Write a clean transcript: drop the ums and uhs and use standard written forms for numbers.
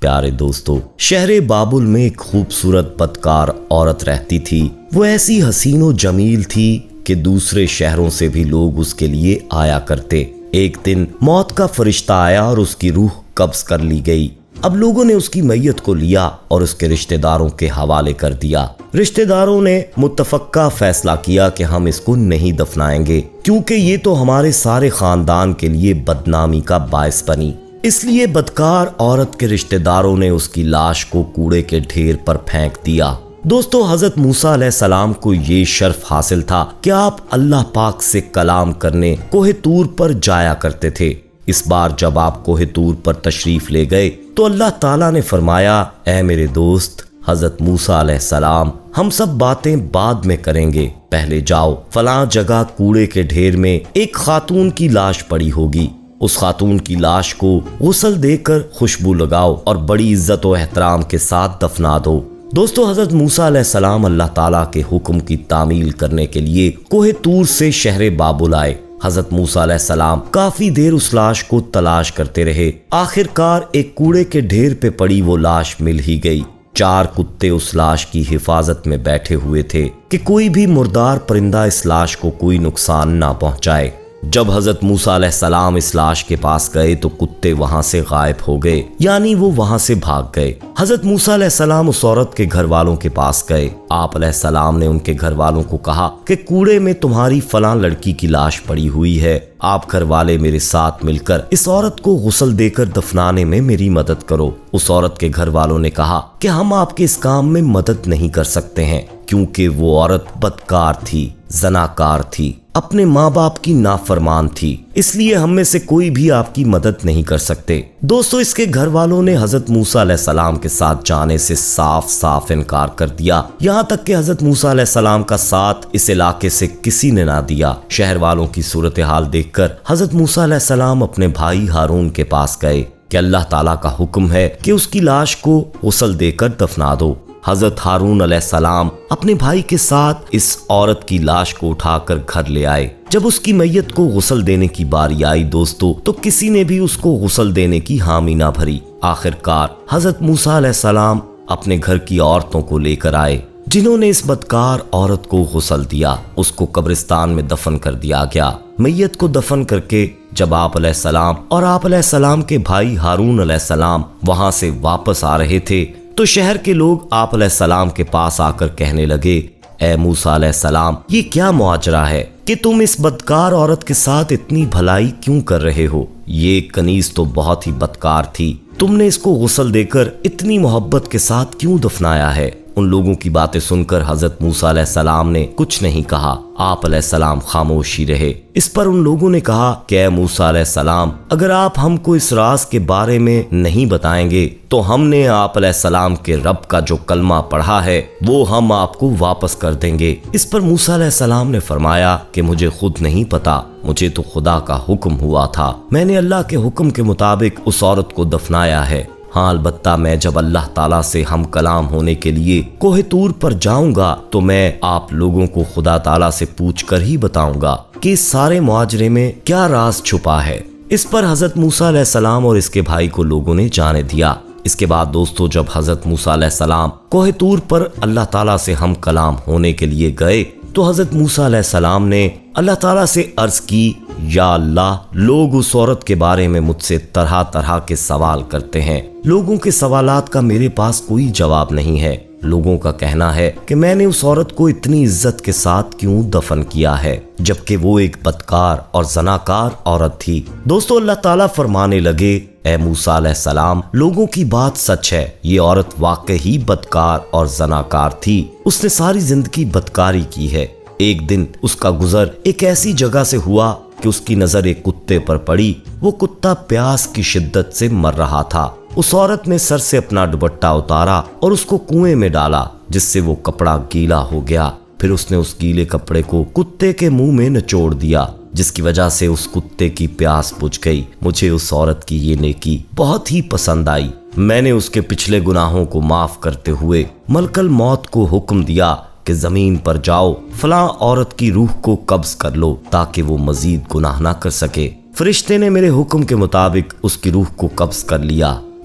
پیارے دوستو، شہر بابل میں ایک خوبصورت بدکار عورت رہتی تھی۔ وہ ایسی حسین و جمیل تھی کہ دوسرے شہروں سے بھی لوگ اس کے لیے آیا کرتے۔ ایک دن موت کا فرشتہ آیا اور اس کی روح قبض کر لی گئی۔ اب لوگوں نے اس کی میت کو لیا اور اس کے رشتہ داروں کے حوالے کر دیا۔ رشتہ داروں نے متفقہ فیصلہ کیا کہ ہم اس کو نہیں دفنائیں گے، کیونکہ یہ تو ہمارے سارے خاندان کے لیے بدنامی کا باعث بنی۔ اس لیے بدکار عورت کے رشتہ داروں نے اس کی لاش کو کوڑے کے ڈھیر پر پھینک دیا۔ دوستو، حضرت موسیٰ علیہ السلام کو یہ شرف حاصل تھا کہ آپ اللہ پاک سے کلام کرنے کوہ طور پر جایا کرتے تھے۔ اس بار جب آپ کوہ طور پر تشریف لے گئے تو اللہ تعالیٰ نے فرمایا، اے میرے دوست حضرت موسیٰ علیہ السلام، ہم سب باتیں بعد میں کریں گے، پہلے جاؤ، فلاں جگہ کوڑے کے ڈھیر میں ایک خاتون کی لاش پڑی ہوگی، اس خاتون کی لاش کو غسل دے کر خوشبو لگاؤ اور بڑی عزت و احترام کے ساتھ دفنا دو۔ دوستو، حضرت موسیٰ علیہ السلام اللہ تعالیٰ کے حکم کی تعمیل کرنے کے لیے کوہ طور سے شہر بابل آئے۔ حضرت موسیٰ علیہ السلام کافی دیر اس لاش کو تلاش کرتے رہے۔ آخر کار ایک کوڑے کے ڈھیر پہ پڑی وہ لاش مل ہی گئی۔ 4 کتے اس لاش کی حفاظت میں بیٹھے ہوئے تھے کہ کوئی بھی مردار پرندہ اس لاش کو کوئی نقصان نہ پہنچائے۔ جب حضرت موسیٰ علیہ السلام اس لاش کے پاس گئے تو کتے وہاں سے غائب ہو گئے، یعنی وہ وہاں سے بھاگ گئے۔ حضرت موسیٰ علیہ السلام اس عورت کے گھر والوں کے پاس گئے۔ آپ علیہ السلام نے ان کے گھر والوں کو کہا کہ کوڑے میں تمہاری فلاں لڑکی کی لاش پڑی ہوئی ہے، آپ گھر والے میرے ساتھ مل کر اس عورت کو غسل دے کر دفنانے میں میری مدد کرو۔ اس عورت کے گھر والوں نے کہا کہ ہم آپ کے اس کام میں مدد نہیں کر سکتے ہیں، کیونکہ وہ عورت بدکار تھی، زناکار تھی، اپنے ماں باپ کی نافرمان تھی، اس لیے ہم میں سے کوئی بھی آپ کی مدد نہیں کر سکتے۔ دوستو، اس کے گھر والوں نے حضرت موسیٰ علیہ السلام کے ساتھ جانے سے صاف انکار کر دیا، یہاں تک کہ حضرت موسیٰ علیہ السلام کا ساتھ اس علاقے سے کسی نے نہ دیا۔ شہر والوں کی صورتحال دیکھ کر حضرت موسیٰ علیہ السلام اپنے بھائی ہارون کے پاس گئے کہ اللہ تعالیٰ کا حکم ہے کہ اس کی لاش کو غسل دے کر دفنا دو۔ حضرت ہارون علیہ السلام اپنے بھائی کے ساتھ اس عورت کی لاش کو اٹھا کر گھر لے آئے۔ جب اس کی میت کو غسل دینے کی باری آئی دوستو، تو کسی نے بھی اس کو غسل دینے کی حامی نہ بھری۔ آخر کار حضرت موسیٰ علیہ السلام اپنے گھر کی عورتوں کو لے کر آئے، جنہوں نے اس بدکار عورت کو غسل دیا۔ اس کو قبرستان میں دفن کر دیا گیا۔ میت کو دفن کر کے جب آپ علیہ السلام اور آپ علیہ السلام کے بھائی ہارون علیہ السلام وہاں سے واپس آ رہے تھے تو شہر کے لوگ آپ علیہ السلام کے پاس آ کر کہنے لگے، اے موسیٰ علیہ السلام، یہ کیا معاجرہ ہے کہ تم اس بدکار عورت کے ساتھ اتنی بھلائی کیوں کر رہے ہو؟ یہ کنیز تو بہت ہی بدکار تھی، تم نے اس کو غسل دے کر اتنی محبت کے ساتھ کیوں دفنایا ہے؟ ان لوگوں کی باتیں سن کر حضرت موسیٰ علیہ السلام نے کچھ نہیں کہا۔ آپ علیہ السلام خاموش ہی رہے۔ اس پر ان لوگوں نے کہا کہ اے موسیٰ علیہ السلام، اگر آپ ہم کو اس راز کے بارے میں نہیں بتائیں گے تو ہم نے آپ علیہ السلام کے رب کا جو کلمہ پڑھا ہے وہ ہم آپ کو واپس کر دیں گے۔ اس پر موسیٰ علیہ السلام نے فرمایا کہ مجھے خود نہیں پتا، مجھے تو خدا کا حکم ہوا تھا، میں نے اللہ کے حکم کے مطابق اس عورت کو دفنایا ہے۔ ہاں، البتہ میں جب اللہ تعالیٰ سے ہم کلام ہونے کے لیے کوہ طور پر جاؤں گا تو میں آپ لوگوں کو خدا تعالیٰ سے پوچھ کر ہی بتاؤں گا کہ اس سارے معاجرے میں کیا راز چھپا ہے۔ اس پر حضرت موسیٰ علیہ السلام اور اس کے بھائی کو لوگوں نے جانے دیا۔ اس کے بعد دوستو، جب حضرت موسیٰ علیہ السلام کوہ طور پر اللہ تعالیٰ سے ہم کلام ہونے کے لیے گئے تو حضرت موسیٰ علیہ السلام نے اللہ تعالیٰ سے عرض کی، یا اللہ، لوگ اس عورت کے بارے میں مجھ سے طرح طرح کے سوال کرتے ہیں، لوگوں کے سوالات کا میرے پاس کوئی جواب نہیں ہے۔ لوگوں کا کہنا ہے کہ میں نے اس عورت کو اتنی عزت کے ساتھ کیوں دفن کیا ہے جبکہ وہ ایک بدکار اور زناکار عورت تھی۔ دوستو، اللہ تعالیٰ فرمانے لگے، اے موسیٰ علیہ السلام، لوگوں کی بات سچ ہے، یہ عورت واقعی بدکار اور زناکار تھی، اس نے ساری زندگی بدکاری کی ہے۔ ایک دن اس کا گزر ایک ایسی جگہ سے ہوا کہ اس کی نظر ایک کتے پر پڑی۔ وہ کتا پیاس کی شدت سے مر رہا تھا۔ اس عورت نے سر سے اپنا دوپٹہ اتارا اور اس کو کنویں میں ڈالا، جس سے وہ کپڑا گیلا ہو گیا۔ پھر اس نے اس گیلے کپڑے کو کتے کے منہ میں نچوڑ دیا، جس کی وجہ سے اس کتے کی پیاس بجھ گئی۔ مجھے اس عورت کی یہ نیکی بہت ہی پسند آئی۔ میں نے اس کے پچھلے گناہوں کو معاف کرتے ہوئے ملک الموت کو حکم دیا کہ زمین پر جاؤ، فلاں عورت کی روح کو قبض کر لو تاکہ وہ مزید گناہ نہ کر سکے۔ فرشتے نے میرے حکم کے مطابق اس کی روح کو قبض کر لیا۔